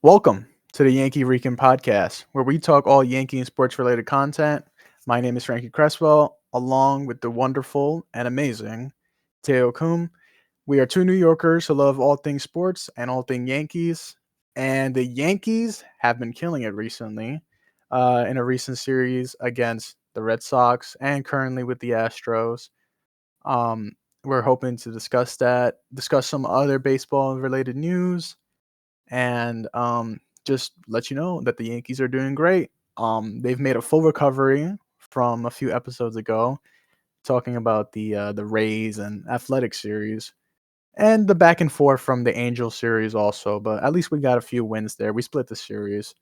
Welcome to the Yankee Recap podcast, where we talk all Yankee and sports related content. My name is Frankie Cresswell, along with the wonderful and amazing Teo Kum. We are two New Yorkers who love all things sports and all things Yankees. And the Yankees have been killing it recently in a recent series against the Red Sox and currently with the Astros. Um, we're hoping to discuss that, discuss some other baseball related news, and just let you know that the Yankees are doing great. They've made a full recovery from a few episodes ago, talking about the Rays and Athletic series, and the back and forth from the Angel series also. But at least we got a few wins there. We split the series,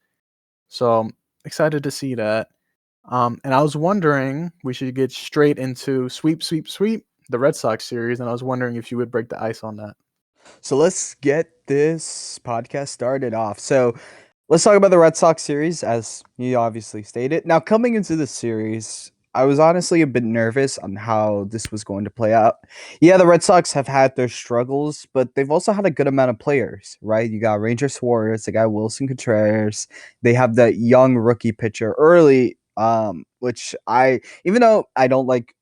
so excited to see that. And I was wondering, we should get straight into sweep, the Red Sox series, and I was wondering if you would break the ice on that. So let's get this podcast started off. So let's talk about the Red Sox series, as you obviously stated. Now, coming into this series, I was honestly a bit nervous on how this was going to play out. Yeah, the Red Sox have had their struggles, but they've also had a good amount of players, right? You got Rangers Warriors, the guy Wilson Contreras. They have the young rookie pitcher early, which even though I don't like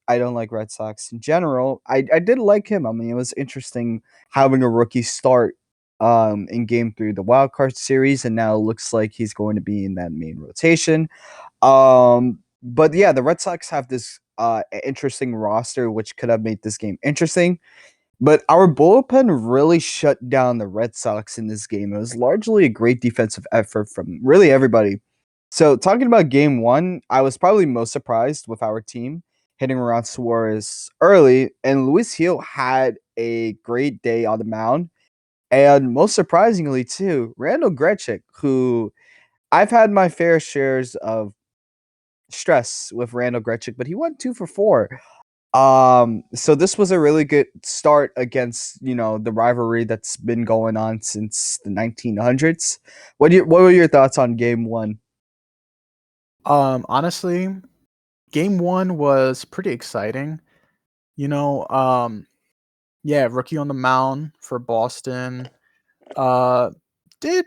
Red Sox in general, I did like him. I mean, it was interesting having a rookie start in game three of the wild card series, and now it looks like he's going to be in that main rotation. But yeah, the Red Sox have this interesting roster, which could have made this game interesting. But our bullpen really shut down the Red Sox in this game. It was largely a great defensive effort from really everybody. So talking about game one, I was probably most surprised with our team hitting around Suarez early, and Luis Gil had a great day on the mound. And most surprisingly, too, Randall Grechik, who I've had my fair shares of stress with Randall Grechik, but he went 2 for 4. So this was a really good start against the rivalry that's been going on since the 1900s. What were your thoughts on game one? Honestly, game one was pretty exciting. You know, yeah, rookie on the mound for Boston. Uh, did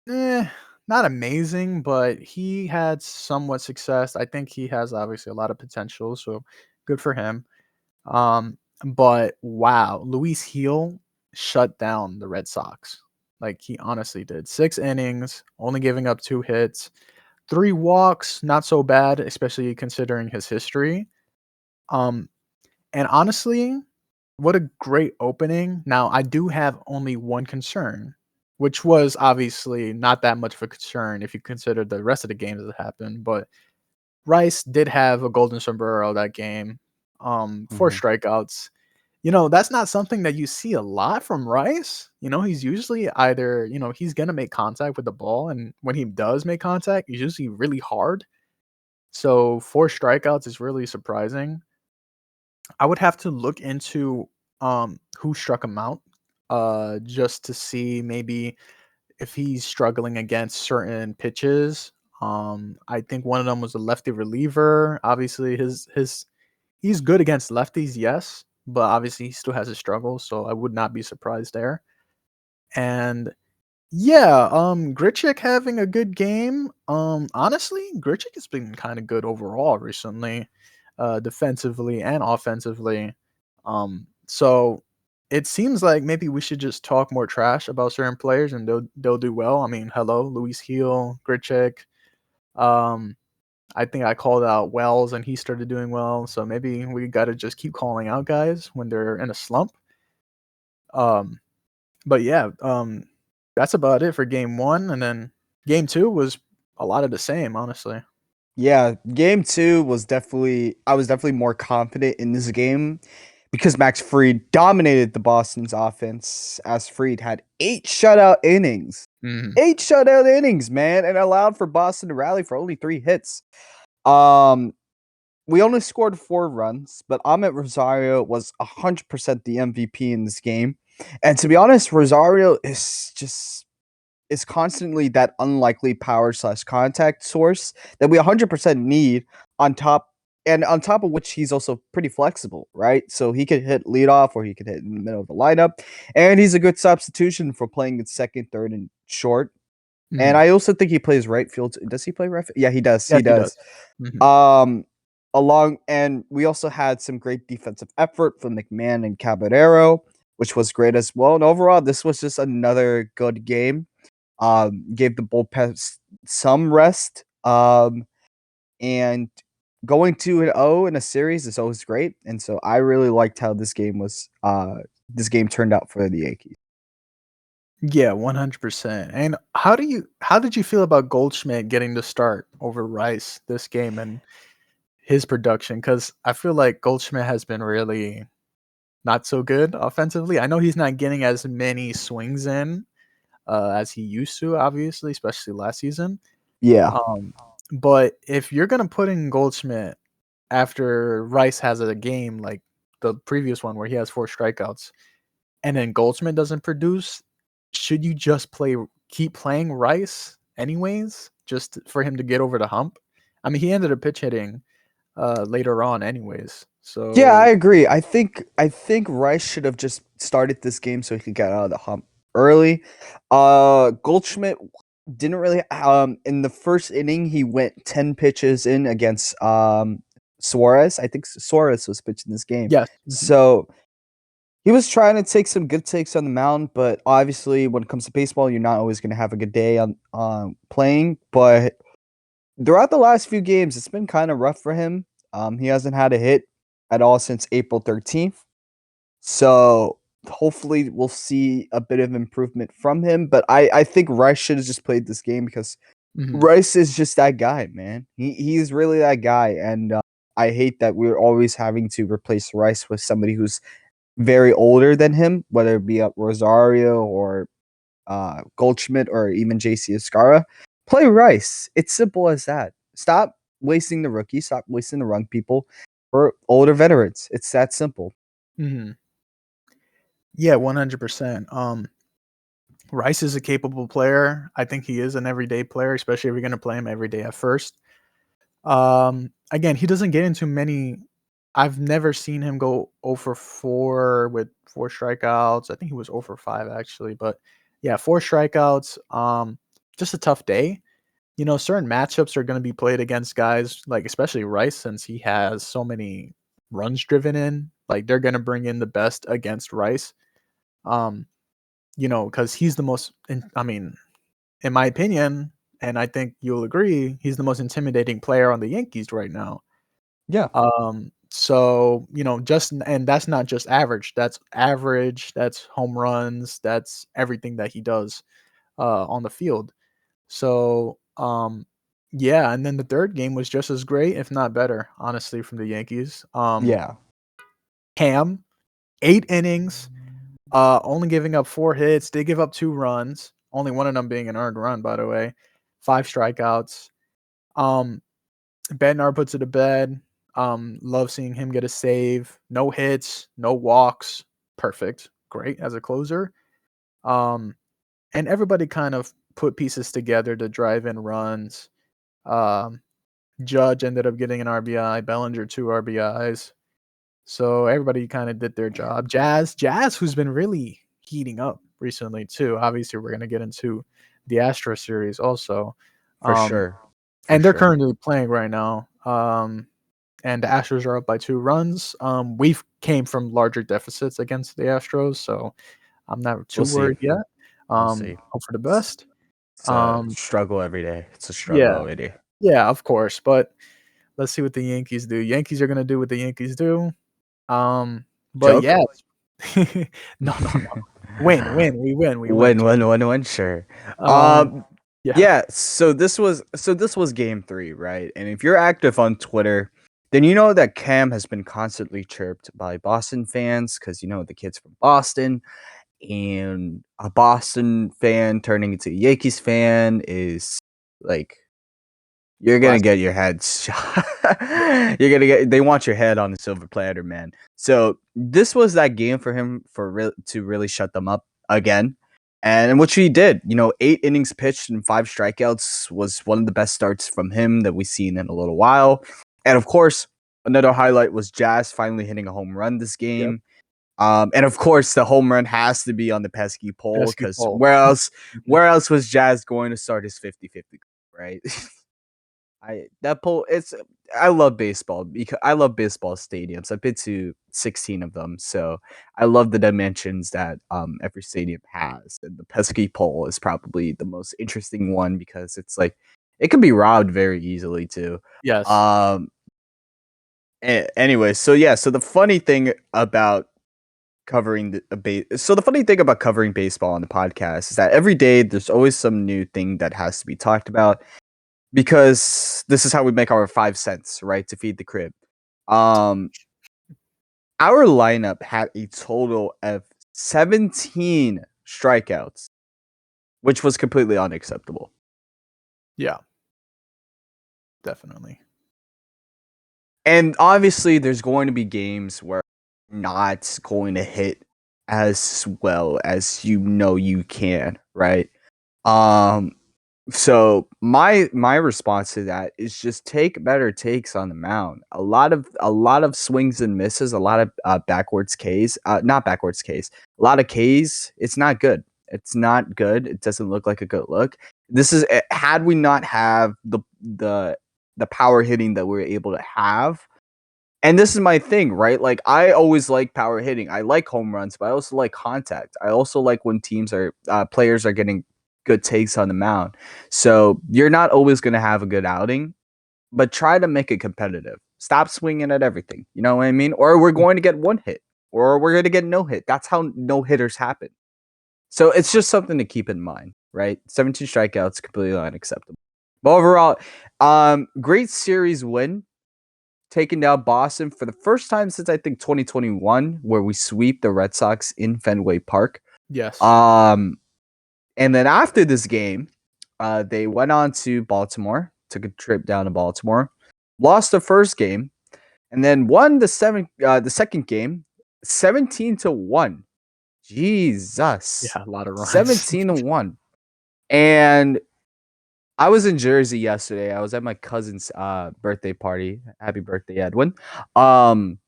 not amazing, but he had somewhat success. I think he has obviously a lot of potential, so good for him. But wow, Luis Heel shut down the Red Sox. Like he honestly did. 6 innings, only giving up 2 hits, 3 walks, not so bad, especially considering his history. Um, and honestly, what a great opening. Now, I do have only one concern, which was obviously not that much of a concern if you consider the rest of the games that happened. But Rice did have a golden sombrero that game, 4 strikeouts. That's not something that you see a lot from Rice. He's usually either, he's going to make contact with the ball. And when he does make contact, he's usually really hard. So 4 strikeouts is really surprising. I would have to look into who struck him out just to see maybe if he's struggling against certain pitches. I think one of them was a lefty reliever. Obviously his he's good against lefties, yes, but obviously he still has his struggles, so I would not be surprised there. And yeah, Grichuk having a good game. Honestly, Grichuk has been kind of good overall recently, defensively and offensively. So it seems like maybe we should just talk more trash about certain players and they'll do well. I mean, hello, Luis Heel, Grichuk. Um, I think I called out Wells and he started doing well. So maybe we got to just keep calling out guys when they're in a slump. Um, but yeah, that's about it for game one, and then game two was a lot of the same, honestly. Yeah, game two was I was definitely more confident in this game because Max Fried dominated the Boston's offense as Fried had 8 shutout innings. Mhm. 8 shutout innings, man, and allowed for Boston to rally for only 3 hits. Um, we only scored 4 runs, but Ahmed Rosario was 100% the MVP in this game. And to be honest, Rosario is constantly that unlikely power slash contact source that we 100% need on top. And on top of which, he's also pretty flexible, right? So he could hit leadoff or he could hit in the middle of the lineup. And he's a good substitution for playing in second, third, and short. And Mhm. I also think he plays right field. Does he play right field? Yeah, he does. He Yes, he does. does. Mhm. Um, and we also had some great defensive effort from McMahon and Caballero, which was great as well. And overall, this was just another good game. Gave the bullpen some rest. And going 2-0 in a series is always great. And so I really liked how this game was. This game turned out for the Yankees. Yeah, 100%. And how did you feel about Goldschmidt getting the start over Rice this game and his production? Because I feel like Goldschmidt has been really not so good offensively. I know he's not getting as many swings in as he used to, obviously, especially last season. Yeah. Um, but if you're gonna put in Goldschmidt after Rice has a game like the previous one where he has 4 strikeouts, and then Goldschmidt doesn't produce, should you just keep playing Rice anyways, just for him to get over the hump? I mean, he ended up pitch hitting later on anyways. Yeah, I So agree. I think Rice should have just started this game so he could get out of the hump early. Goldschmidt didn't really in the first inning he went 10 pitches in against Suarez. I think Suarez was pitching this game. yes. Mhm. So he was trying to take some good takes on the mound, but obviously when it comes to baseball, you're not always going to have a good day on playing, but throughout the last few games, it's been kind of rough for him. He hasn't had a hit at all since April 13th. So hopefully we'll see a bit of improvement from him. But I think Rice should have just played this game because Mhm. Rice is just that guy, man. He's really that guy. And I hate that we're always having to replace Rice with somebody who's very older than him, whether it be Rosario or Goldschmidt or even JC Escara. Play Rice. It's simple as that. Stop wasting the rookie. Stop wasting the young people for older veterans. It's that simple. Mhm. Yeah, 100%. Rice is a capable player. I think he is an everyday player, especially if you're going to play him every day at first. Again, he doesn't get into many. I've never seen him go 0 for 4 with 4 strikeouts. I think he was 0 for 5 actually, but yeah, 4 strikeouts. Just a tough day. You know, certain matchups are going to be played against guys like especially Rice since he has so many runs driven in. Like they're going to bring in the best against Rice. Um, you know, because he's the most. I mean, in my opinion, and I think you'll agree, he's the most intimidating player on the Yankees right now. Yeah. So, you know, just and that's not just average. That's average, that's home runs, that's everything that he does on the field. So, yeah, and then the third game was just as great, if not better, honestly, from the Yankees. Yeah. Cam, 8 innings, only giving up 4 hits. They give up 2 runs, only one of them being an earned run, by the way. 5 strikeouts. Um, Bednar puts it to bed. Love seeing him get a save. No hits, no walks. Perfect. Great as a closer. Um, and everybody kind of put pieces together to drive in runs. Um, Judge ended up getting an RBI. Bellinger 2 RBIs. So everybody kind of did their job. Jazz, who's been really heating up recently too. Obviously, we're gonna get into the Astro series also. For Um, sure. For and they're sure. currently playing right now. And the Astros are up by 2 runs. We've came from larger deficits against the Astros, so I'm not too We'll see. worried yet. We'll see. Hope for the It's, best. it's a Um, struggle every day. It's a struggle yeah, every day. yeah, of course. But let's see what the Yankees do. Yankees are gonna do what the Yankees do. But Joke? yeah, no, no, no. Win. We win. Win. Sure. Um, Um, yeah. yeah. So this was game 3, right? And if you're active on Twitter, then you know that Cam has been constantly chirped by Boston fans because you know the kid's from Boston, and a Boston fan turning into a Yankees fan is like you're gonna Classic. get your head shot. You're gonna get. They want your head on the silver platter, man. So this was that game for him to really shut them up again, and which he did. You know, 8 innings pitched and 5 strikeouts was one of the best starts from him that we've seen in a little while. And of course, another highlight was Jazz finally hitting a home run this Yep. game. And of course, the home run has to be on the pesky pole Pesky because Paul. where else was Jazz going to start his 50-50, right? I love baseball because I love baseball stadiums. I've been to 16 of them, so I love the dimensions that every stadium has. And the pesky pole is probably the most interesting one because it's like it can be robbed very easily too. Yes. Um, anyway, so yeah, so the funny thing about the funny thing about covering baseball on the podcast is that every day there's always some new thing that has to be talked about because this is how we make our 5 cents, right? To feed the crib. Um, our lineup had a total of 17 strikeouts, which was completely unacceptable. Yeah. Definitely. And obviously, there's going to be games where not going to hit as well as you can, right? Um, So my response to that is just take better takes on the mound. A lot of swings and misses, a lot of backwards Ks, not backwards Ks, a lot of Ks. It's not good. It's not good. It doesn't look like a good look. This is had we not have the power hitting that we're able to have. And this is my thing, right? Like I always like power hitting. I like home runs, but I also like contact. I also like when players are getting good takes on the mound. So you're not always going to have a good outing, but try to make it competitive. Stop swinging at everything. You know what I mean? Or we're going to get one hit, or we're going to get no hit. That's how no hitters happen. So it's just something to keep in mind, right? 17 strikeouts, completely unacceptable. But overall, great series win, taking down Boston for the first time since I think 2021, where we sweep the Red Sox in Fenway Park. Yes. Um, and then after this game, they went on to Baltimore, took a trip down to Baltimore, lost the first game, and then won the second game, 17-1. Jesus, Yeah, a lot of runs. 17-1. And I was in Jersey yesterday. I was at my cousin's birthday party. Happy birthday, Edwin. Um,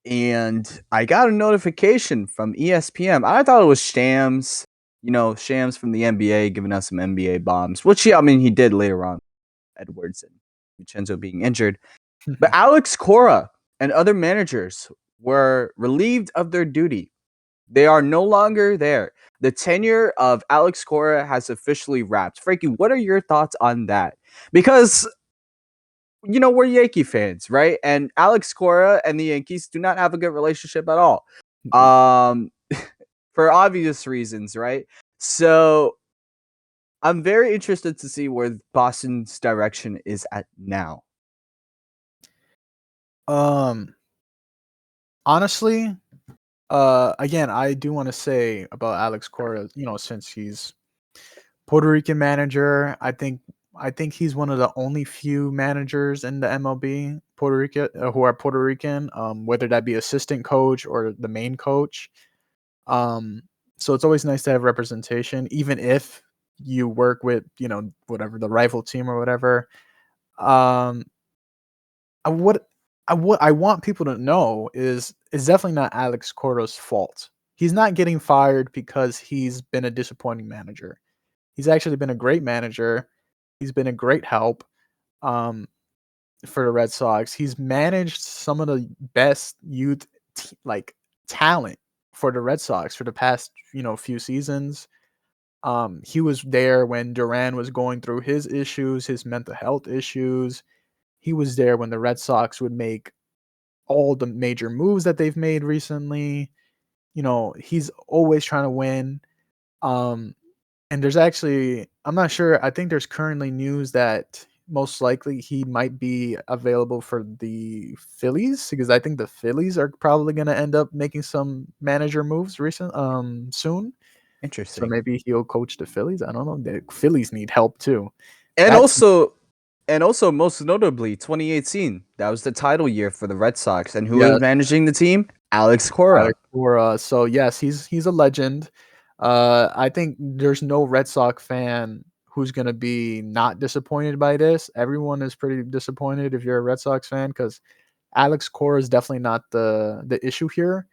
and I got a notification from ESPN. I thought it was Shams, Shams from the NBA giving us some NBA bombs, which I mean he did later on. Edwards and Vincenzo being injured, but Alex Cora and other managers were relieved of their duty. They are no longer there. The tenure of Alex Cora has officially wrapped. Frankie, what are your thoughts on that? Because we're Yankee fans, right? And Alex Cora and the Yankees do not have a good relationship at all. Nope. For obvious reasons, right? So I'm very interested to see where Boston's direction is at now. Honestly, again, I do want to say about Alex Cora, since he's Puerto Rican manager, I think he's one of the only few managers in the MLB Puerto Rican who are Puerto Rican, whether that be assistant coach or the main coach. Um, so it's always nice to have representation, even if you work with whatever the rival team or whatever. Um, what I want people to know is it's definitely not Alex Cordo's fault. He's not getting fired because he's been a disappointing manager. He's actually been a great manager. He's been a great help um, for the Red Sox. He's managed some of the best youth talent for the Red Sox for the past few seasons. He was there when Duran was going through his issues, his mental health issues. He was there when the Red Sox would make all the major moves that they've made recently. He's always trying to win. Um, and there's actually, I'm not sure. I think there's currently news that most likely he might be available for the Phillies because I think the Phillies are probably going to end up making some manager moves soon. So Interesting. maybe he'll coach the Phillies. I don't know. The Phillies need help too. And That's also, most notably, 2018. That was the title year for the Red Sox. And who was yes, managing the team? Alex Cora. Alex Cora. So yes, he's a legend. I think there's no Red Sox fan who's gonna be not disappointed by this. Everyone is pretty disappointed if you're a Red Sox fan because Alex Cora is definitely not the issue here.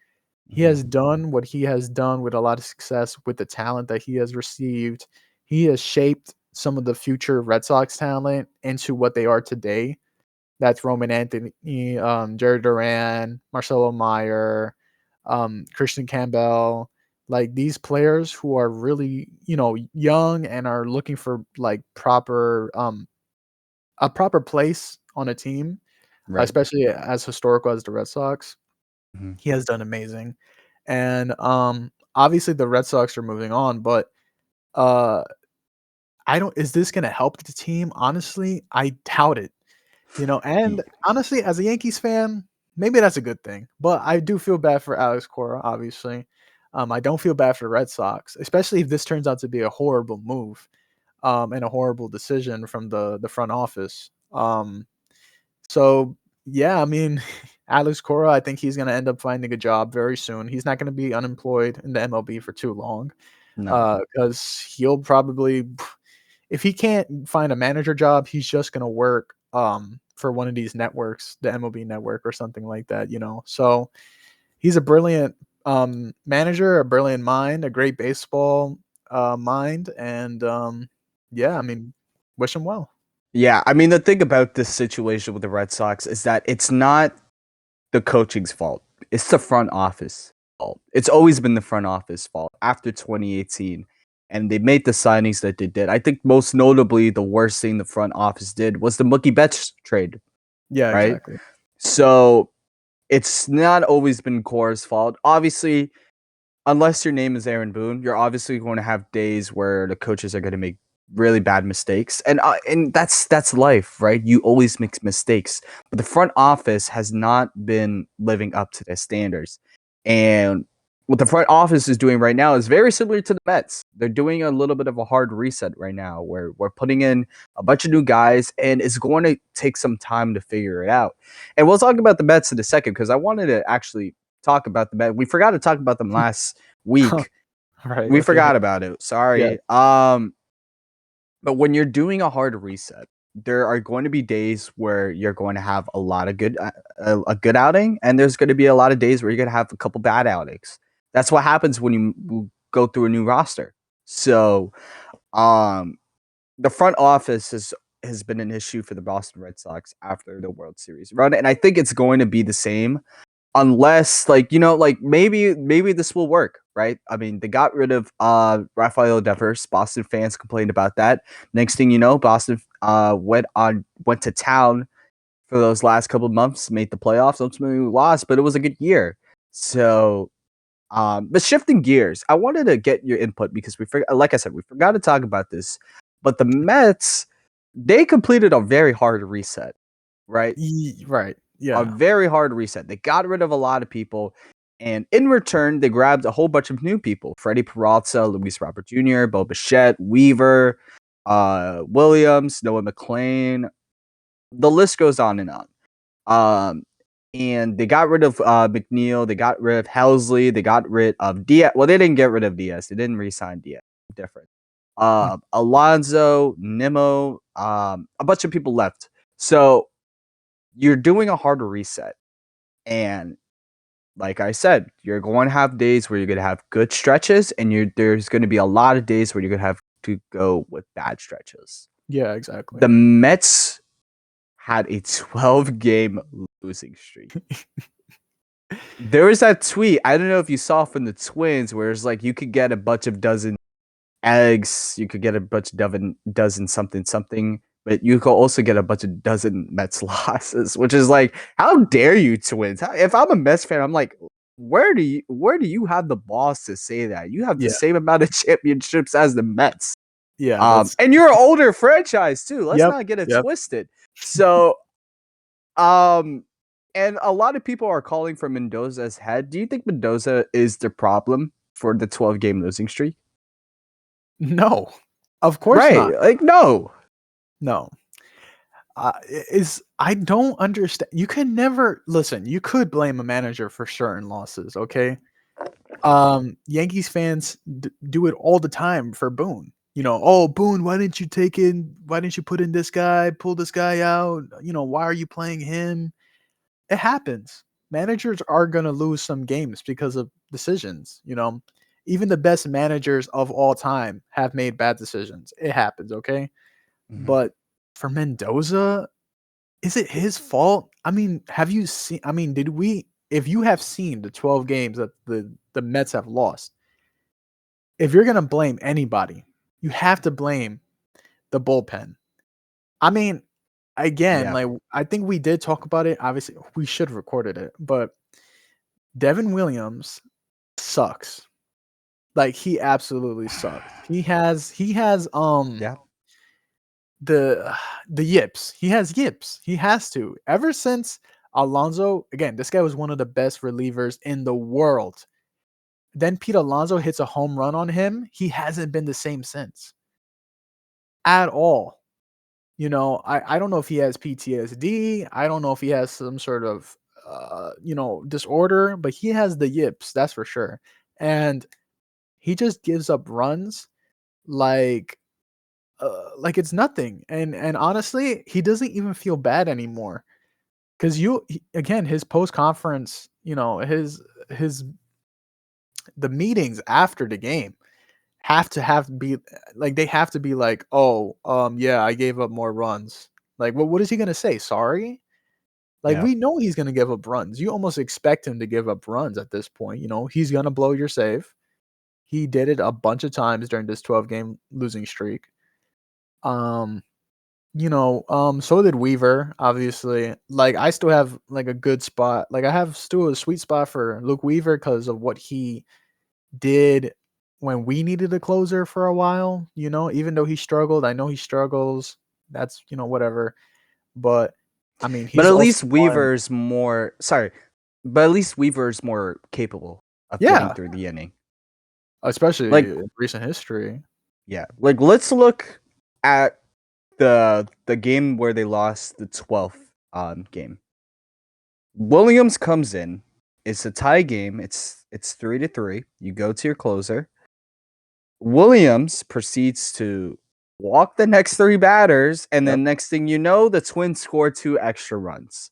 He has done what he has done with a lot of success with the talent that he has received. He has shaped some of the future Red Sox talent into what they are today. That's Roman Anthony, Jared Duran, Marcelo Meyer, Christian Campbell. Like these players who are really, young and are looking for like a proper place on a team, Right. especially as historical as the Red Sox. Mhm. He has done amazing. And obviously the Red Sox are moving on, but uh I don't is this gonna help the team? Honestly, I doubt it. Ye- And honestly, as a Yankees fan, maybe that's a good thing. But I do feel bad for Alex Cora, obviously. I don't feel bad for the Red Sox, especially if this turns out to be a horrible move, and a horrible decision from the front office. So yeah, I mean, Alex Cora, I think he's gonna end up finding a job very soon. He's not gonna be unemployed in the MLB for too long, No. because he'll probably, if he can't find a manager job, he's just gonna work for one of these networks, the MLB network or something like that. So he's a brilliant manager, a brilliant mind, a great baseball mind, and yeah, I mean, wish him well. Yeah, I mean the thing about this situation with the Red Sox is that it's not the coaching's fault. It's the front office fault. It's always been the front office fault after 2018. And they made the signings that they did. I think most notably the worst thing the front office did was the Mookie Betts trade, Yeah, right? exactly. So it's not always been Core's fault. Obviously, unless your name is Aaron Boone, you're obviously going to have days where the coaches are going to make really bad mistakes, and that's life, right? You always make mistakes, but the front office has not been living up to their standards, and what the front office is doing right now is very similar to the Mets. They're doing a little bit of a hard reset right now, where we're putting in a bunch of new guys, and it's going to take some time to figure it out. And we'll talk about the Mets in a second because I wanted to actually talk about the Mets. We forgot to talk about them last week. Right. We Okay. forgot about it. Yeah. Sorry. But when you're doing a hard reset, there are going to be days where you're going to have a lot of a good outing, and there's going to be a lot of days where you're going to have a couple bad outings. That's what happens when you go through a new roster. So, um, the front office has been an issue for the Boston Red Sox after the World Series run, and I think it's going to be the same unless like maybe this will work, right? I mean, they got rid of Rafael Devers. Boston fans complained about that. Next thing you know, Boston went to town for those last couple of months, made the playoffs. Ultimately lost, but it was a good year. So but shifting gears, I wanted to get your input because like I said, we forgot to talk about this, but the Mets, they completed a very hard reset, right? Right. A Yeah. very hard reset. They got rid of a lot of people, and in return, they grabbed a whole bunch of new people: Freddie Peralta, Luis Robert Jr., Bo Bichette, Weaver, Williams, Noah McLean. The list goes on and on. Um, and they got rid of McNeil. They got rid of Helsley. They got rid of Diaz. Well, they didn't get rid of Diaz. They didn't re-sign Diaz. Different. Mm. Alonzo, Nimmo, a bunch of people left. So you're doing a hard reset. And like I said, you're going to have days where you're going to have good stretches, and there's going to be a lot of days where you're going to have to go with bad stretches. Yeah, exactly. The Mets had a 12-game losing streak. There was that tweet. I don't know if you saw from the Twins where it's like you could get a bunch of dozen eggs, you could get a bunch of dozen something something, but you could also get a bunch of dozen Mets losses, which is like, how dare you, Twins? If I'm a Mets fan, I'm like, where do you have the balls to say that? You have the Yeah. same amount of championships as the Mets. Yeah. That's And you're an older franchise too. Let's Yep. not get it Yep. twisted. So, um, and a lot of people are calling for Mendoza's head. Do you think Mendoza is the problem for the 12-game losing streak? No. Of course Right. not. Like, no. No. Is I don't understand. You can never listen. You could blame a manager for certain losses, okay? Yankees fans do it all the time for Boone. Oh Boone, why didn't you take in? Why didn't you put in this guy? Pull this guy out? Why are you playing him? It happens. managers are gonna lose some games because of decisions. Even the best managers of all time have made bad decisions. It happens, okay? Mhm. But for Mendoza, is it his fault? I mean, have you seen? I mean, did we? If you have seen the 12 games that the Mets have lost, if you're gonna blame anybody, you have to blame the bullpen. I mean, again, Yeah. like I think we did talk about it. Obviously, we should have recorded it, but Devin Williams sucks. Like he absolutely sucks. He has Yeah. the the yips. He has yips. He has to. Ever since Alonso, again, this guy was one of the best relievers in the world. Then Pete Alonso hits a home run on him. He hasn't been the same since. At all. I don't know if he has PTSD. I don't know if he has some sort of disorder, but he has the yips, that's for sure. And he just gives up runs like like it's nothing. And honestly, he doesn't even feel bad anymore. Cuz again, his post conference, his the meetings after the game have to be like they have to be like, "Oh, yeah, I gave up more runs." Like what is he going to say? Sorry? Like Yeah. we know he's going to give up runs. You almost expect him to give up runs at this point, He's going to blow your save. He did it a bunch of times during this 12-game losing streak. Um so did Weaver, obviously. Like I still have like a good spot. Like I have still a sweet spot for Luke Weaver because of what he did when we needed a closer for a while, even though he struggled. I know he struggles. That's, whatever. But I mean, But he's at also least won. Weaver's more sorry, but at least Weaver's more capable of getting Yeah, through the inning. especially Like, in recent history. yeah, like let's look at the game where they lost the 12th game. Williams comes in. It's a tie game. It's 3-3. You go to your closer. Williams proceeds to walk the next three batters, and Yep. then next thing you know, the Twins score two extra runs.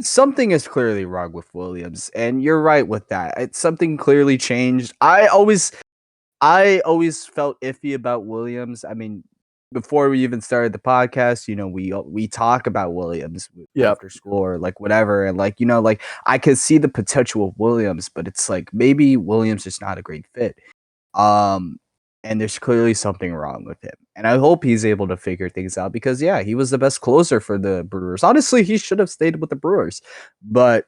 Something is clearly wrong with Williams, and you're right with that. It's something clearly changed. I always felt iffy about Williams. I mean, before we even started the podcast, we talk about Williams Yep. after school or like whatever, and like I could see the potential of Williams, but it's like maybe Williams is not a great fit. Um, and there's clearly something wrong with him, and I hope he's able to figure things out because yeah, he was the best closer for the Brewers. Honestly, he should have stayed with the Brewers, but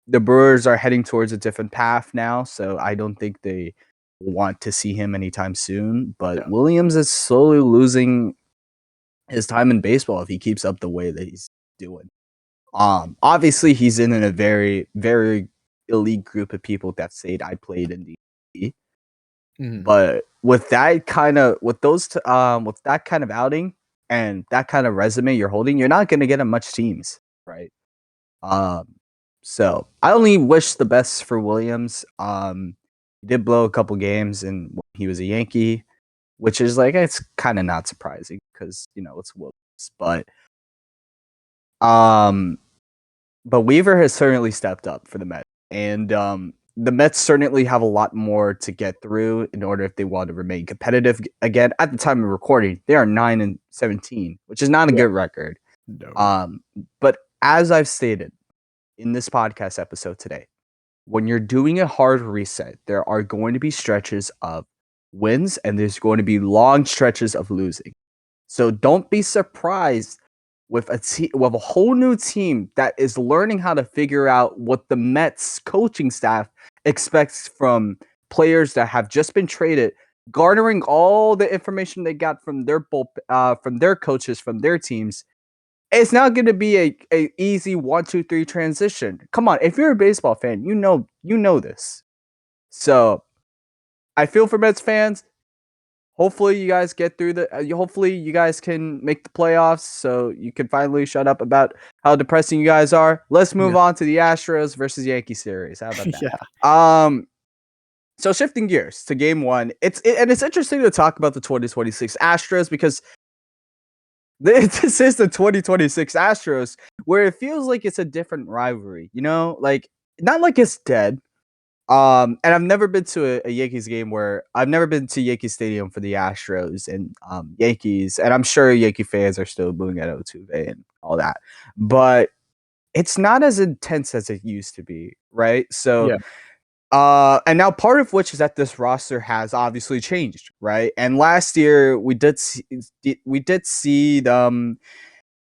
the Brewers are heading towards a different path now, so I don't think they want to see him anytime soon. But Yeah. Williams is slowly losing his time in baseball if he keeps up the way that he's doing. Obviously he's in a very, very elite group of people that say I played in the league. Mhm. But with that kind of with that kind of outing and that kind of resume you're holding, you're not gonna get him much teams, right? Um, so I only wish the best for Williams. He did blow a couple games, and when he was a Yankee, which is like it's kind of not surprising because it's Williams. Um, but Weaver has certainly stepped up for the Mets, and the Mets certainly have a lot more to get through in order if they want to remain competitive again. At the time of recording, they are 9-17, which is not a Yeah. good record. No. But as I've stated in this podcast episode today, when you're doing a hard reset, there are going to be stretches of wins and there's going to be long stretches of losing. So don't be surprised with with a whole new team that is learning how to figure out what the Mets coaching staff expects from players that have just been traded, garnering all the information they got from from their coaches, from their teams. It's not going to be a easy 1-2-3 transition. Come on, if you're a baseball fan, you know this. So I feel for Mets fans. Hopefully you guys get through hopefully you guys can make the playoffs so you can finally shut up about how depressing you guys are. Let's move Yeah. on to the Astros versus Yankee series. How about that? Yeah. So shifting gears to game 1. And it's interesting to talk about the 2026 Astros because This is the 2026 Astros, where it feels like it's a different rivalry. Like not like it's dead. And I've never been to a Yankees game where I've never been to Yankee Stadium for the Astros and Yankees, and I'm sure Yankee fans are still booing at Altuve and all that, but it's not as intense as it used to be, right? So, Yeah, and now part of which is that this roster has obviously changed, right? And last year we did see them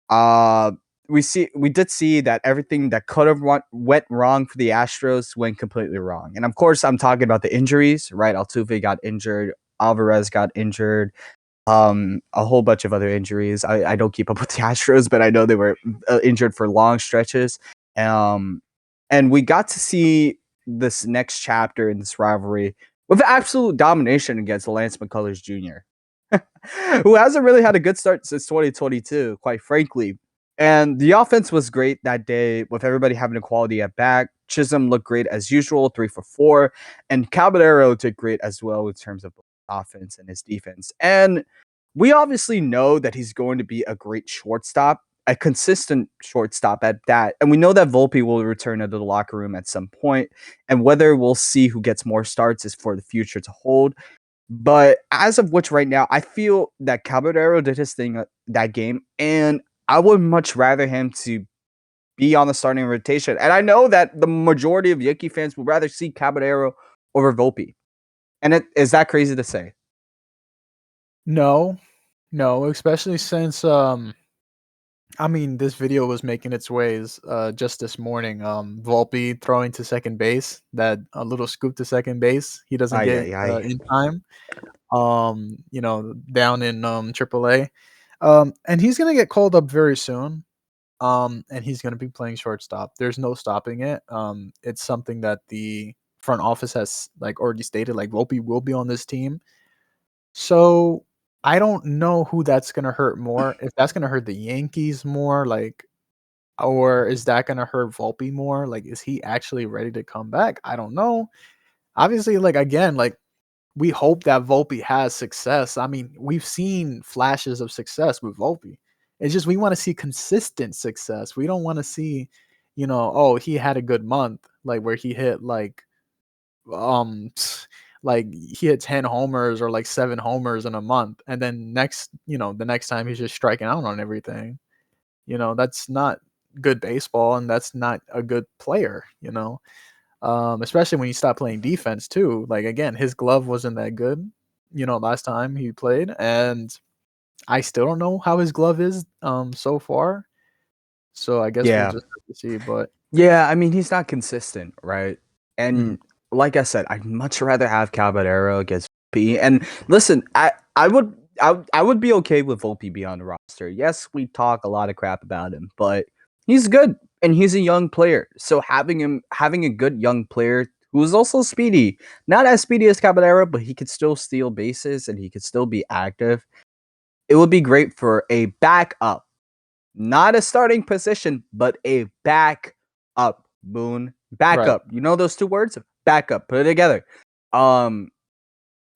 uh, we did see that everything that could have went wrong for the Astros went completely wrong. And of course, I'm talking about the injuries, right? Altuve got injured, Alvarez got injured, a whole bunch of other injuries. I don't keep up with the Astros, but I know they were injured for long stretches. Um, and we got to see this next chapter in this rivalry with absolute domination against Lance McCullers Jr., who hasn't really had a good start since 2022, quite frankly. And the offense was great that day with everybody having a quality at bat. Chisholm looked great as usual, 3 for 4. And Caballero did great as well in terms of offense and his defense. And we obviously know that he's going to be a great shortstop, a consistent shortstop at that. And we know that Volpe will return to the locker room at some point. And whether we'll see who gets more starts is for the future to hold. But as of which right now, I feel that Caballero did his thing that game, and I would much rather him to be on the starting rotation. And I know that the majority of Yankee fans would rather see Caballero over Volpe. And is that crazy to say? no, no, especially since I mean, this video was making its ways just this morning. Volpe throwing to second base, that a little scoop to second base. He doesn't Ay, get ay, ay. in time. Down in AAA. And he's gonna get called up very soon. And he's gonna be playing shortstop. There's no stopping it. It's something that the front office has like already stated. Like Volpe will be on this team. So I don't know who that's gonna hurt more. If that's gonna hurt the Yankees more, like, or is that gonna hurt Volpe more? Like, is he actually ready to come back? I don't know. Obviously, like again, like we hope that Volpe has success. I mean, we've seen flashes of success with Volpe. It's just we want to see consistent success. We don't want to see, oh, he had a good month, like where he hit um like he hit 10 homers or like 7 homers in a month, and then the next time he's just striking out on everything. That's not good baseball, and that's not a good player. Especially when you stop playing defense too. Like again, his glove wasn't that good, last time he played, and I still don't know how his glove is so far. So I guess we'll Yeah. just have to see. But Yeah, I mean, he's not consistent, right? mhm, And like I said, I'd much rather have Caballero against Volpe. And listen, I would be okay with Volpe being on the roster. Yes, we talk a lot of crap about him, but he's good and he's a young player. So having a good young player who is also speedy, not as speedy as Caballero, but he could still steal bases and he could still be active. It would be great for a backup, not a starting position, but a backup. Boone, right. backup. You know those two words? Backup. Put it together. Um.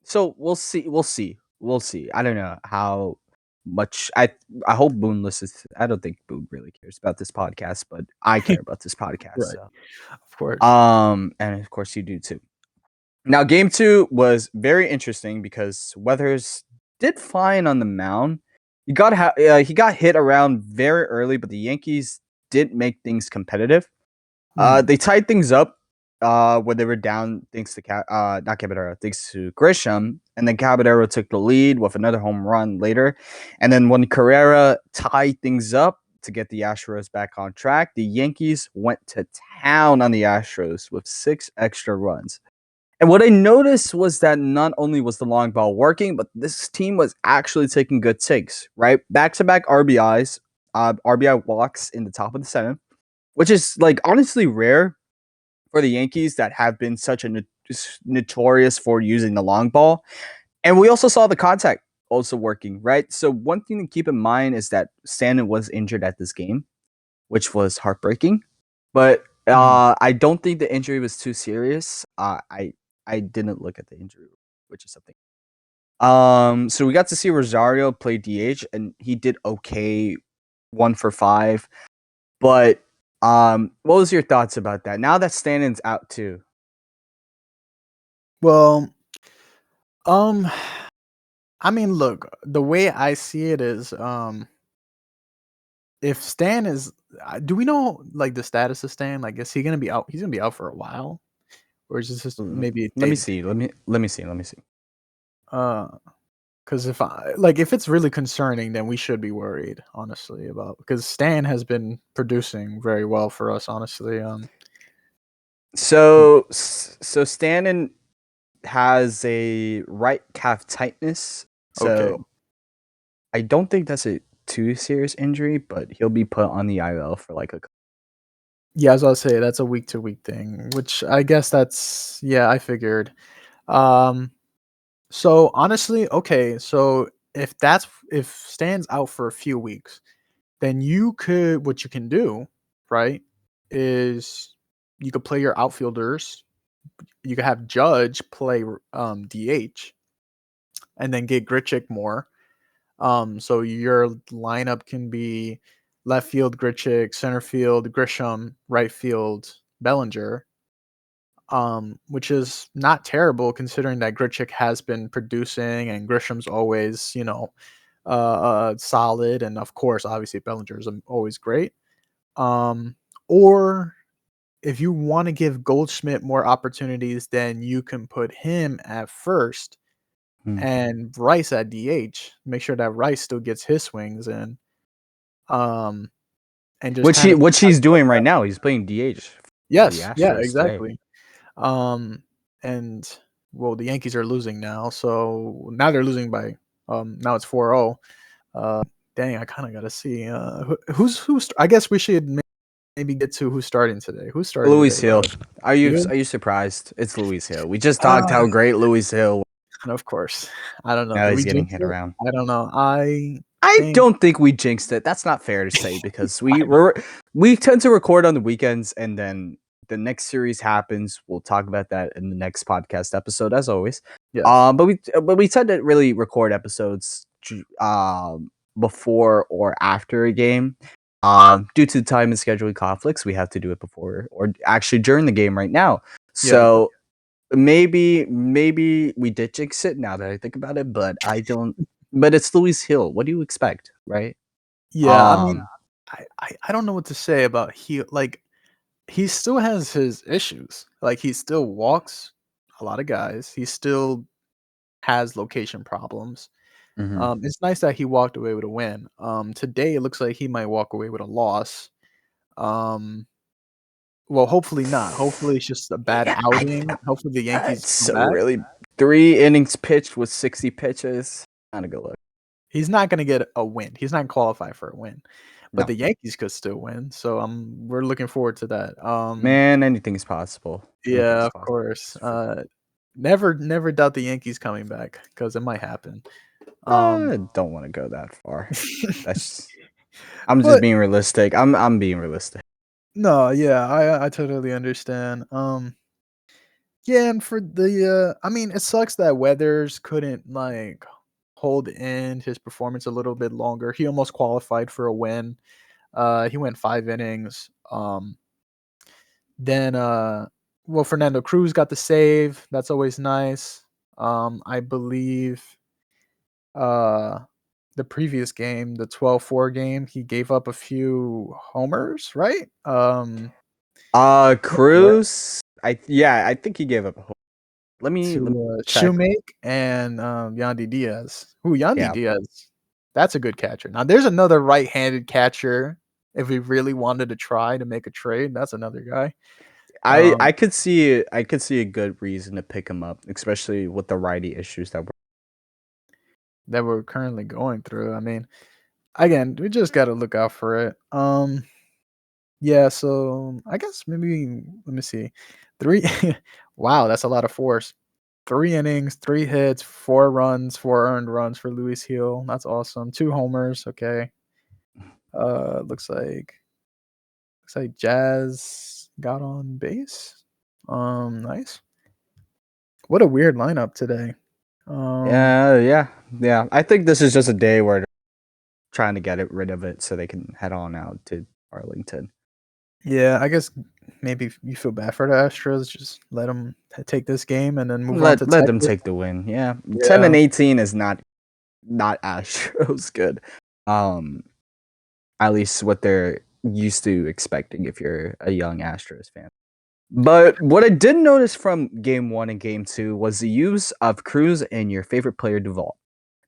So we'll see. We'll see. We'll see. I don't know how much. I hope Boone listens. I don't think Boone really cares about this podcast, but I care about this podcast. Right. So, Of course. and of course you do too. Now, game two was very interesting because Weathers did fine on the mound. He got hit around very early, but the Yankees did make things competitive. Mm, They tied things up when they were down thanks to not Caballero, thanks to Grisham, and then Caballero took the lead with another home run later. And then when Carrera tied things up to get the Astros back on track, the Yankees went to town on the Astros with 6 extra runs. And what I noticed was that not only was the long ball working, but this team was actually taking good takes, right? Back to back RBIs, RBI walks in the top of the seventh, which is like honestly rare for the Yankees that have been such a notorious for using the long ball. And we also saw the contact also working, right? So one thing to keep in mind is that Stanton was injured at this game, which was heartbreaking. But mm. I don't think the injury was too serious. I didn't look at the injury, which is something. So we got to see Rosario play DH, and he did okay, 1 for 5. But what was your thoughts about that? Now that Stanton's out too. Well, um, I mean, look, the way I see it is, if Stan is, do we know like the status of Stan? Like, is he gonna be out? He's gonna be out for a while, or is this just maybe a Let day me to day? see. Let me see. Uh, because if it's really concerning, then we should be worried, honestly, about because Stan has been producing very well for us, honestly. So Stanton has a right calf tightness. Okay. So I don't think that's a too serious injury, but he'll be put on the IL for like a. Yeah, as I was say, that's a week to week thing, which I guess that's yeah, I figured. Um, so honestly, okay, so if Stan's out for a few weeks, then what you can do, right, is you could play your outfielders. You could have Judge play DH and then get Grichuk more. So your lineup can be left field Grichuk, center field Grisham, right field Bellinger, which is not terrible considering that Grichuk has been producing and Grisham's always, solid, and of course, obviously Bellinger is always great. Or if you want to give Goldschmidt more opportunities, then you can put him at first Hmm. and Rice at DH. Make sure that Rice still gets his swings in, um, and just Which kind he of which he's doing right now. He's playing DH for the yes, yeah, Astros today. exactly. Um, and well, the Yankees are losing now, so now they're losing by now it's 4-0. Dang, I kind of got to see who's. I guess we should maybe get to who's starting today. Who's starting Luis today, by Hill. the way? Are you You? are you surprised? It's Luis Hill. We just talked Uh, how great Luis Hill. and of course. I don't know. Now Did he's we getting jinx hit it? around. I don't know. I I think don't think we jinxed it. That's not fair to say because I we tend to record on the weekends, and then the next series happens. We'll talk about that in the next podcast episode, as always. yes. But we tend to really record episodes before or after a game. Due to time and scheduling conflicts, we have to do it before or actually during the game right now. Yeah, So maybe we did jinx it now that I think about it, but I don't. But it's Luis Hill. What do you expect, right? yeah. I mean, Um, I don't know what to say about he. Like he still has his issues. Like he still walks a lot of guys. He still has location problems. mhm. It's nice that he walked away with a win. Today it looks like he might walk away with a loss. Um, well, hopefully not. Hopefully it's just a bad Yeah, outing. Hopefully the Yankees it's come so back. really 3 innings pitched with 60 pitches. Not a good look. He's not gonna get a win. He's not qualified for a win, but No, the Yankees could still win. So we're looking forward to that. man, anything is possible. Anything Yeah, is of possible. course. Never doubt the Yankees coming back because it might happen. Um, I don't want to go that far. That's. I'm just but being realistic. I'm being realistic. no, yeah, I totally understand. Yeah, and for the I mean, it sucks that Weathers couldn't like hold in his performance a little bit longer. He almost qualified for a win. He went 5 innings. Then well, Fernando Cruz got the save. That's always nice. I believe uh the previous game, the 12-4 game, he gave up a few homers, right? Right? Cruz. I think he gave up a home. Let me To check. Shoemake and Yandy Diaz. Who Yandy Yeah, Diaz? That's a good catcher. Now there's another right-handed catcher. If we really wanted to try to make a trade, that's another guy. I could see a good reason to pick him up, especially with the righty issues that That we're currently going through. I mean, again, we just got to look out for it. Yeah. So I guess maybe let me see, three. Wow, that's a lot of force. 3 innings, 3 hits, 4 runs, 4 earned runs for Luis Hill. That's awesome. 2 homers. Okay. Looks like Jazz got on base. Nice. What a weird lineup today. Um, Yeah. I think this is just a day where they're trying to get rid of it so they can head on out to Arlington. yeah, I guess maybe you feel bad for the Astros. Just let them take this game and then move on to Let them Texas. take the win. Yeah, 10 and Yeah. 18 is not Astros good. Um, at least what they're used to expecting if you're a young Astros fan. But what I did notice from game one and game two was the use of Cruz and your favorite player, Duvall.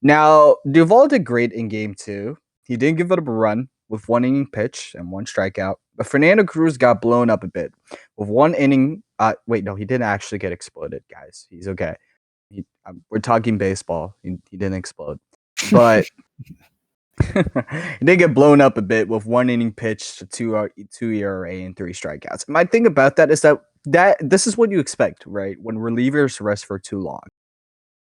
Now, Duvall did great in game two. He didn't give up a run with one inning pitch and one strikeout. But Fernando Cruz got blown up a bit with one inning. Wait, no, he didn't actually get exploded, guys. He's okay. We're talking baseball. He didn't explode. But he did get blown up a bit with one inning pitch, two ERA, and three strikeouts. My thing about that is that this is what you expect, right? When relievers rest for too long.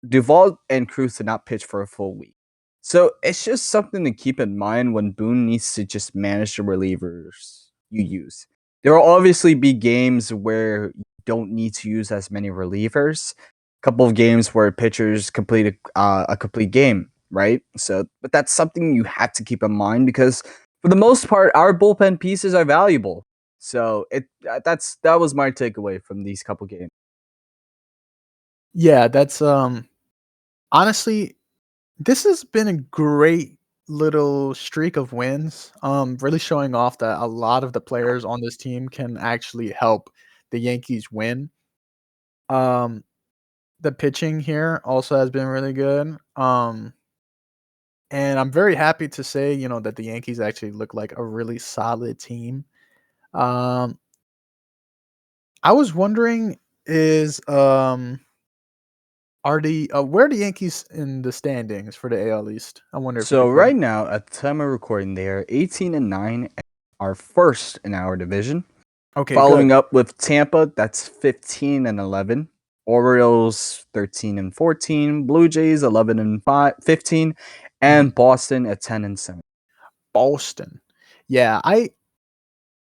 Duvall and Cruz did not pitch for a full week. So it's just something to keep in mind when Boone needs to just manage the relievers you use. There will obviously be games where you don't need to use as many relievers. A couple of games where pitchers complete a complete game, right? So, but that's something you have to keep in mind because for the most part, our bullpen pieces are valuable. So that was my takeaway from these couple games. Yeah, that's honestly, this has been a great little streak of wins. Really showing off that a lot of the players on this team can actually help the Yankees win. Um, the pitching here also has been really good. And I'm very happy to say, that the Yankees actually look like a really solid team. Um, I was wondering, is are the where are the Yankees in the standings for the AL East? I wonder if you So could tell me. right now, at the time of recording, they are 18-9, and are first in our division. Okay, good. Following up with Tampa, that's 15-11. Orioles 13-14. Blue Jays 11-15, Mhm. and Boston at 10-7. Boston. Yeah, I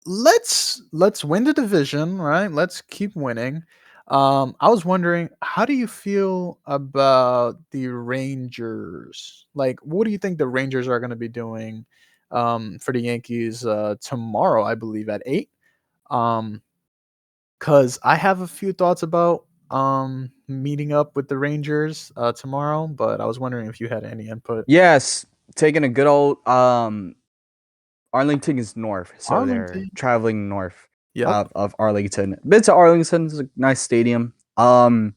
let's win the division, right? Let's keep winning. I was wondering, how do you feel about the Rangers? Like, what do you think the Rangers are going to be doing for the Yankees tomorrow? I believe at 8. Um, because I have a few thoughts about meeting up with the Rangers tomorrow, but I was wondering if you had any input. Yes, taking a good old Arlington is north, so they're Arlington. traveling north Yep. of Arlington. Been to Arlington, it's a nice stadium. I'm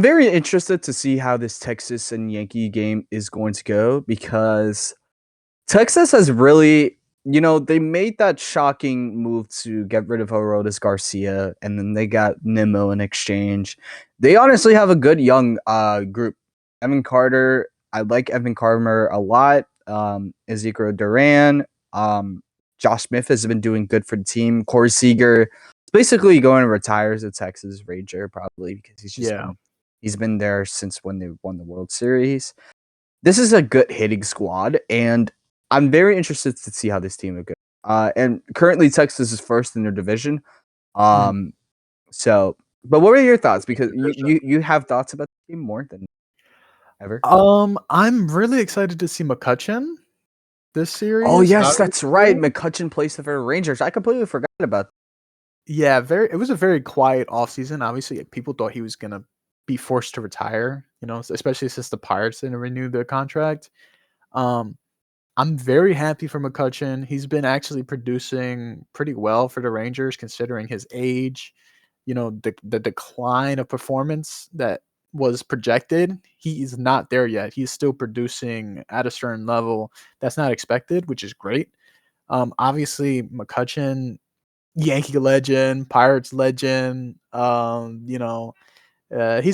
very interested to see how this Texas and Yankee game is going to go because Texas has really, they made that shocking move to get rid of Herodes Garcia, and then they got Nimmo in exchange. They honestly have a good young group. Evan Carter, I like Evan Carter a lot. Ezekiel Duran, Josh Smith has been doing good for the team. Corey Seager is basically going to retire as a Texas Ranger probably because Yeah. he's been there since when they won the World Series. This is a good hitting squad, and I'm very interested to see how this team will go. And currently, Texas is first in their division. Mhm. Um, but what are your thoughts? Good Because division. you have thoughts about the team more than ever. I'm really excited to see McCutcheon this Oh series, yes, that's right. obviously. McCutcheon plays for the Rangers. I completely forgot about. Yeah, it was a very quiet offseason. Obviously, people thought he was gonna be forced to retire, especially since the Pirates didn't renew the contract. Um, I'm very happy for McCutcheon. He's been actually producing pretty well for the Rangers considering his age. The decline of performance that was projected, he is not there yet. He's still producing at a certain level that's not expected, which is great. Obviously, McCutcheon, Yankee legend, Pirates legend. He's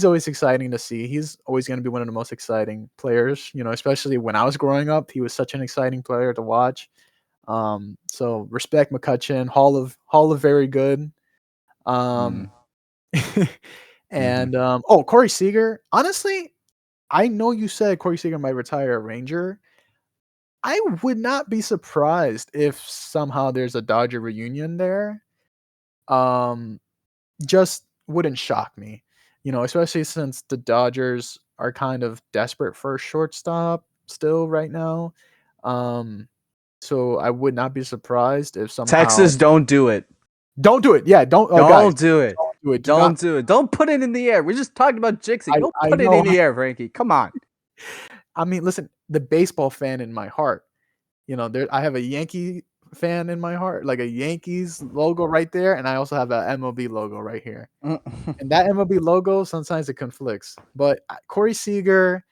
always exciting to see. He's always going to be one of the most exciting players. Especially when I was growing up, he was such an exciting player to watch. So respect McCutcheon, Hall of very good. Um, Mm, hmm. Corey Seager. Honestly, I know you said Corey Seager might retire a Ranger. I would not be surprised if somehow there's a Dodger reunion there. Um, just wouldn't shock me, especially since the Dodgers. are kind of desperate for a shortstop still right now. Um, so I would not be surprised if somehow Texas, don't do it. don't do it. Yeah, don't. Oh, guys, Don't do it. don't do it. Do not. Don't do it. Don't put it in the air. We're just talking about jinxing. Don't I put it know. in the air, Frankie. Come on. I mean, listen, the baseball fan in my heart. There I have a Yankee fan in my heart, like a Yankees logo right there, and I also have a MLB logo right here. And that MLB logo sometimes it conflicts. But Corey Seager,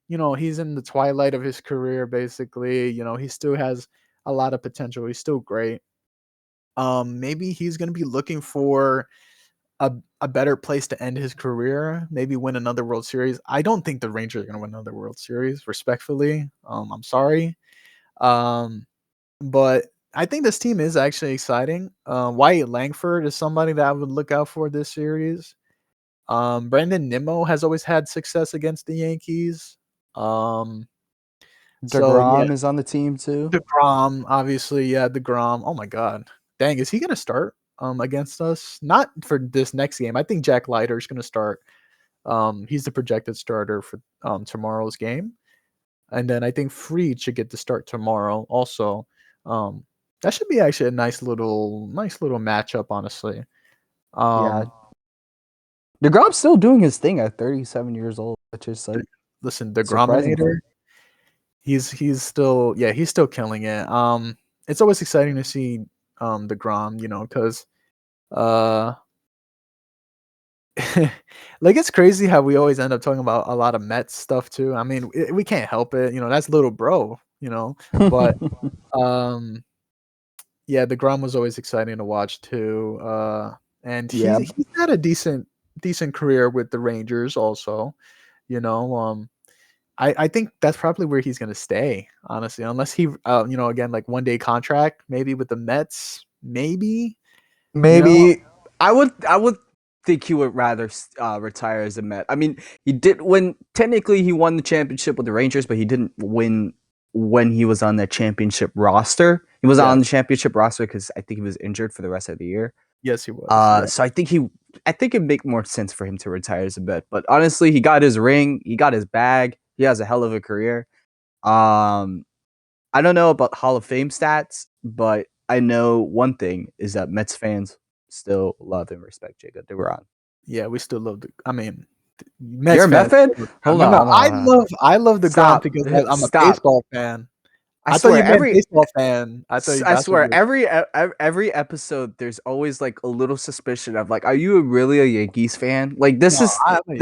he's in the twilight of his career basically. He still has a lot of potential. He's still great. Maybe he's going to be looking for a better place to end his career, maybe win another World Series. I don't think the Rangers are going to win another World Series, respectfully. I'm sorry. Um, but I think this team is actually exciting. Wyatt Langford is somebody that I would look out for this series. Brandon Nimmo has always had success against the Yankees. So yeah, DeGrom is on the team too. DeGrom, obviously, yeah, DeGrom. Oh my God, dang, is he gonna start against us? Not for this next game. I think Jack Leiter is gonna start. He's the projected starter for tomorrow's game, and then I think Fried should get to start tomorrow. Also, um, that should be actually a nice little matchup, honestly. Yeah. Um, DeGrom's still doing his thing at 37 years old, which is like listen, surprising. DeGrominator. He's still he's still killing it. It's always exciting to see DeGrom, because uh like it's crazy how we always end up talking about a lot of Mets stuff too. I mean, we can't help it, that's little bro, but um yeah, DeGrom was always exciting to watch too. And Yeah. he's had a decent career with the Rangers also, you know. I think that's probably where he's gonna stay, honestly, unless he, again, like 1-day contract, maybe with the Mets, maybe, you know. Maybe I would think he would rather retire as a Met. I mean, he did win. Technically, he won the championship with the Rangers, but he didn't win when he was on the championship roster. He was Yeah, on the championship roster because I think he was injured for the rest of the year. yes, he was. Yeah, So I think it'd make more sense for him to retire as a Met. But honestly, he got his ring, he got his bag, he has a hell of a career. Um, I don't know about Hall of Fame stats, but I know one thing is that Mets fans still love and respect Jacob DeGrom. yeah, we still love the. I mean, You're Mets a Met fans. fan? Hold No, on, no, hold on. I love the Grom Stop. because I'm a Stop. baseball fan. I I thought swear you meant every baseball fan. I thought I that's what swear you. every episode there's always like a little suspicion of like, are you really a Yankees fan? Like No, I'm a Yankees.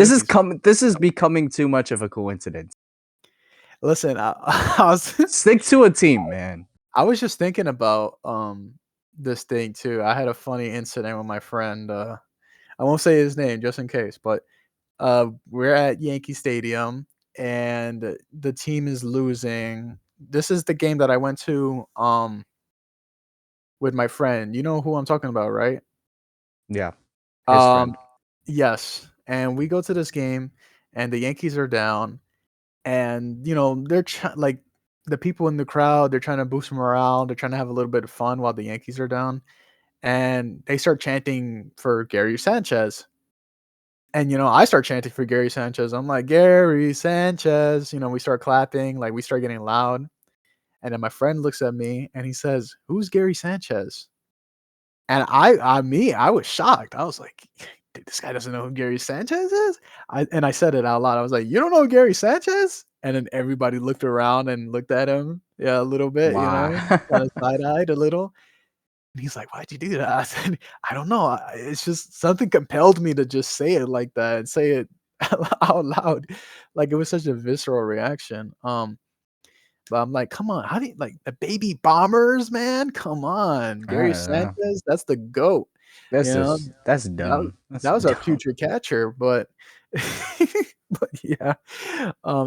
this is becoming too much of a coincidence. Listen, I was Stick to a team, man. I was just thinking about this thing too. I had a funny incident with my friend. I won't say his name just in case, but we're at Yankee Stadium and the team is losing. This is the game that I went to with my friend. You know who I'm talking about, right? Yeah, his Um friend. yes. And we go to this game and the Yankees are down and they're like the people in the crowd, they're trying to boost morale, they're trying to have a little bit of fun while the Yankees are down. And they start chanting for Gary Sanchez. And I start chanting for Gary Sanchez. I'm like, Gary Sanchez. We start clapping, like we start getting loud. And then my friend looks at me and he says, "Who's Gary Sanchez?" And I was shocked. I was like, "Dude, this guy doesn't know who Gary Sanchez is." And I said it out loud. I was like, "You don't know Gary Sanchez?" And then everybody looked around and looked at him, yeah, a little bit, Wow. kind of side eyed a little. And he's like, "Why'd you do that?" I said, "I don't know. It's just something compelled me to just say it like that and say it out loud." Like it was such a visceral reaction. But I'm like, "Come on, how do you like the baby bombers, man? Come on, I Gary don't know. Sanchez, that's the goat." You know, That's that was dumb. That's that was our dumb. future catcher, but but yeah,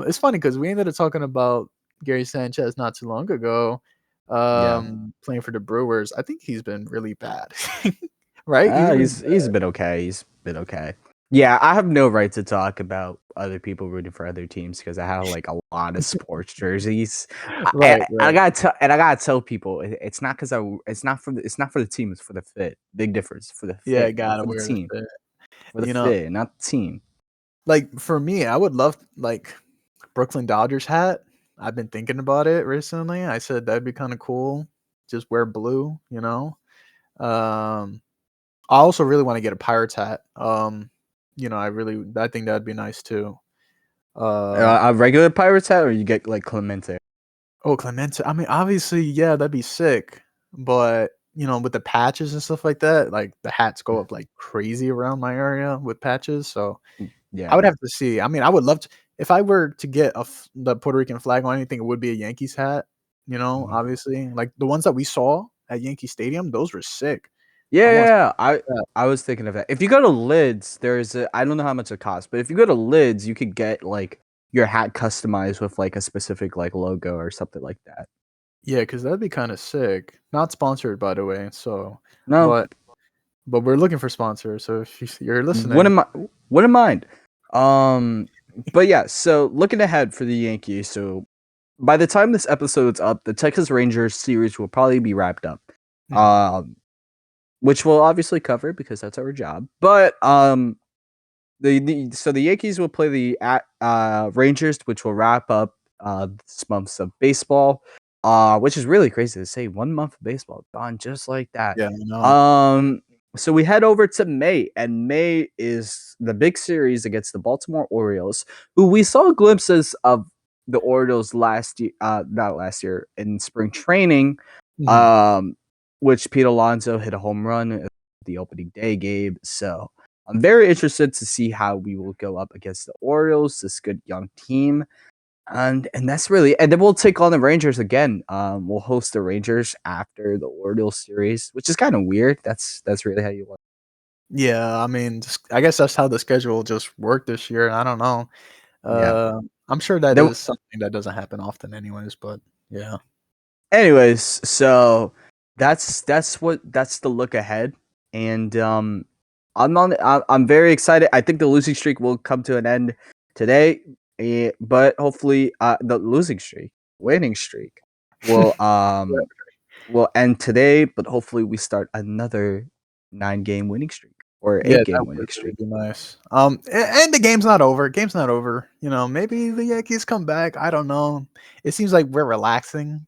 it's funny because we ended up talking about Gary Sanchez not too long ago, Yeah. playing for the Brewers. I think he's been really bad, right? He's been He's been okay. He's been okay. Yeah, I have no right to talk about other people rooting for other teams because I have like a lot of sports jerseys. right, right. I gotta tell people it's not because it's not for the team. It's for the fit. Big difference for the Yeah, fit, not gotta for the wear the team. fit. For the You know, fit, not the team. like for me, I would love like Brooklyn Dodgers hat. I've been thinking about it recently. I said that'd be kind of cool. Just wear blue, you know. Um, I also really want to get a Pirates hat. I think that'd be nice too. A regular Pirates hat, or you get like Clemente? Oh, Clemente. I mean, obviously, yeah, that'd be sick. But with the patches and stuff like that, like the hats go up like crazy around my area with patches. So I Yeah. would have to see. I mean, I would love to if I were to get the Puerto Rican flag on anything, it would be a Yankees hat. Mhm. Obviously, like the ones that we saw at Yankee Stadium, those were sick. Yeah, I yeah, want yeah. that. I was thinking of that. If you go to Lids, I don't know how much it costs, but if you go to Lids, you could get like your hat customized with like a specific like logo or something like that. Yeah, because that'd be kind of sick. Not sponsored, by the way. So, No, but we're looking for sponsors. So if you're listening, wouldn't wouldn't mind. Um, but yeah. So looking ahead for the Yankees, so by the time this episode's up, the Texas Rangers series will probably be wrapped up. mhm, Um, which we'll obviously cover because that's our job. But so the Yankees will play the Rangers, which will wrap up this month's of baseball. Which is really crazy to say. 1 month of baseball gone just like that. yeah, I know. Um, so we head over to May, and May is the big series against the Baltimore Orioles, who we saw glimpses of the Orioles last year, not last year in spring training. Mhm. Um, which Pete Alonso hit a home run at the opening day game. So I'm very interested to see how we will go up against the Orioles, this good young team. And that's really, and then we'll take on the Rangers again. We'll host the Rangers after the Orioles series, which is kind of weird. That's really how you want. Yeah, I mean, I guess that's how the schedule just worked this year. I don't know. Yeah. I'm sure that Then, is something that doesn't happen often, anyways. But yeah, anyways, so that's the look ahead, and I'm very excited. I think the losing streak will come to an end today, but hopefully, the winning streak, will yeah, will end today. But hopefully, we start another 9 game winning streak or yeah, eight that game would winning really streak. be nice. And the game's not over. Game's not over. Maybe the Yankees come back. I don't know. It seems like we're relaxing.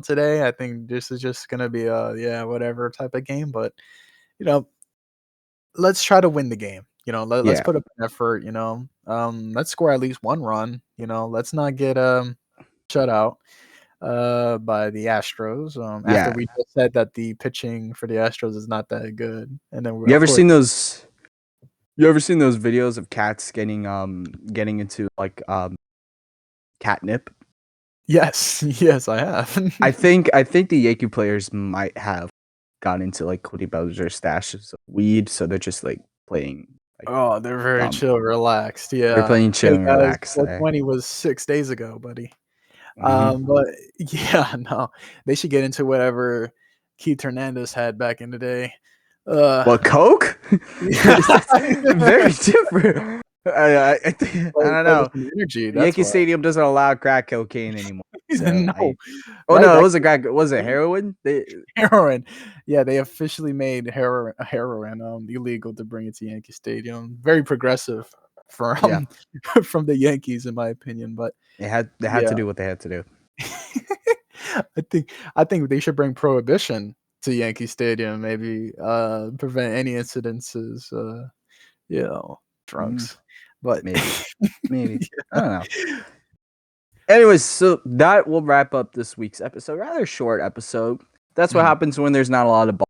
Today. I think this is just gonna be a yeah, whatever type of game. But you know, let's try to win the game. Let's Yeah, put up an effort. Let's score at least one run. Let's not get shut out by the Astros. After yeah. we just said that the pitching for the Astros is not that good, and then You of ever course, seen those? You ever seen those videos of cats getting into like catnip? yes, yes, I have. I think the Yankee players might have gone into like Cody Bellinger's stashes of weed, so they're just like playing like Oh, they're very dumb. chill, relaxed. They're Yeah. playing chill Hey and guys, relaxed there. 420 was 6 days ago, buddy. Hmm. But yeah, no, they should get into whatever Keith Hernandez had back in the day. Uh, What Coke? yeah, That's very different. I don't play with know. some energy. That's Yankee why. Stadium doesn't allow crack cocaine anymore. So No, oh right? no, it That was a crack. Was it heroin? heroin. Yeah, they officially made heroin illegal to bring it to Yankee Stadium. Very progressive Yeah, from from the Yankees, in my opinion. But they had to yeah, do what they had to do. I think they should bring prohibition to Yankee Stadium. Maybe prevent any incidences. Mm, Drugs. But maybe, maybe. I don't know. Anyways, so that will wrap up this week's episode. Rather short episode. That's what Mhm. happens when there's not a lot of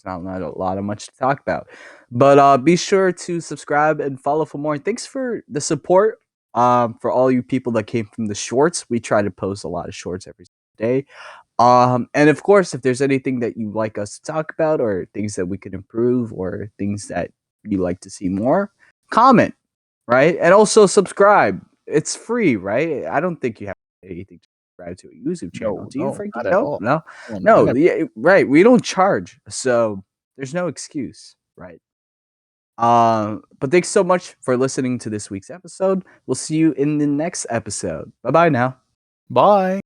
not a lot of much to talk about. But be sure to subscribe and follow for more. Thanks for the support. For all you people that came from the shorts, we try to post a lot of shorts every day. And of course, if there's anything that you'd like us to talk about, or things that we could improve, or things that you'd like to see more, comment, right? And also subscribe. It's free, right? I don't think you have anything to subscribe to a YouTube channel. No, Do you, no, Frankie? not at No, all. no, Oh, no, I no. never. Yeah, right. We don't charge, so there's no excuse, right? But thanks so much for listening to this week's episode. We'll see you in the next episode. Bye bye now. Bye.